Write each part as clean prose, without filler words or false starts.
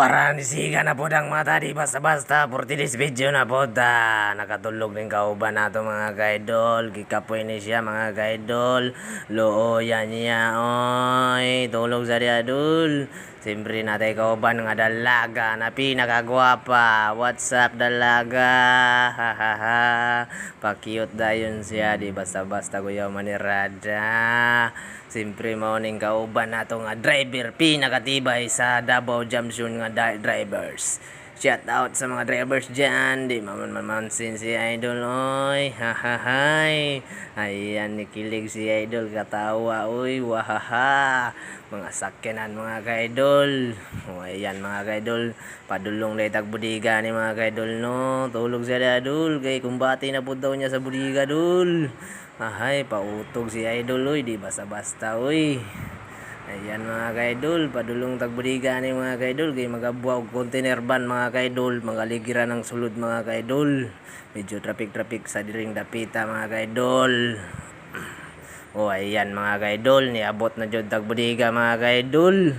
Waran siga na po ang mata di basta-basta for today's video na po nakatulog din kauban nato mga kaidol. Gikapoy ni siya mga kaidol. Looyan niya oy. Tulog sa diya dul. Siyempre natay kauban nga dalaga na pinakagwapa. What's up dalaga? Hahaha. Pa-cute dayon siya di basta-basta kuya manirada. Siyempre morning kauban nato nga driver pinakatibay sa Davao Junction nga drivers. Shout out sa mga drivers dyan. Di mamansin si Idol oy. Hahahay. Ayan nikilig si Idol katawa oy. Wahaha. Mga sakyanan mga ka-idol. O ayan mga ka-idol. Padulong na itag budiga ni mga ka-idol no. Tulog siya dul. Kay kumbati na po daw niya sa budiga dul. Ahay pautog si Idol oy. Di basta-basta oy. Ayan mga kaidol, padulong tagbudiga ni mga kaidol, kay magabuwa og container van mga kaidol, magaligiran ng sulod mga kaidol. Medyo traffic sa diring dapita mga kaidol. O ayan mga kaidol, niabot na jud tagbudiga mga kaidol.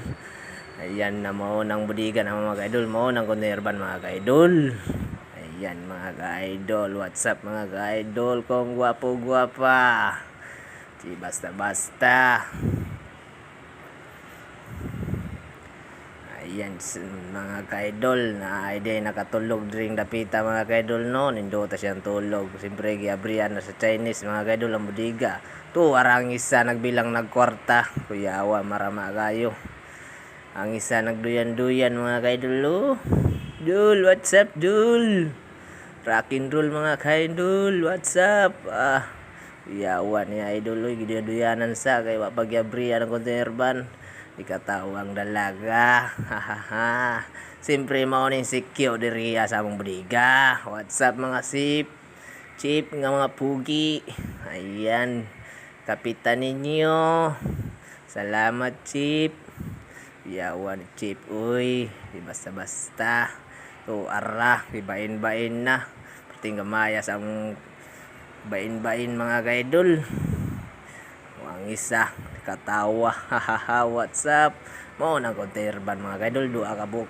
Ayan na mao nang budiga na mga kaidol, mao nang container van mga kaidol. Ayan mga kaidol, what's up mga kaidol, kung gwapo-gwapa. Di basta-basta. Ayan mga kaidol na ay nakatulog ring dapita mga kaidol no. Nindota siyang tulog. Siyempre giabrihan na sa Chinese mga kaidol ang budiga. To arang isa nagbilang nagkwarta. Kuyawa marama kayo. Ang isa nagduyan-duyan mga kaidol oh. Dul, what's up dul? Rock and roll mga kaidol, what's up? Kuyawa ni idol oh. Giduyan-duyanan sa kay wapagyabrihan ng container van. Ikatawang dalaga. Hahaha. Siyempre mao ning sikyo diriya sa among budiga. What's up mga chip nga mga pugi. Ayan. Kapitan ninyo. Salamat chip. Yawan chip uy. Di basta-basta. To ara. Ibain-bain na. Perting gamaya sa among bain-bain mga kaidol. Ang isa katawa. Hahaha, what's up? Mo nang container van mga kaidol, duha ka buok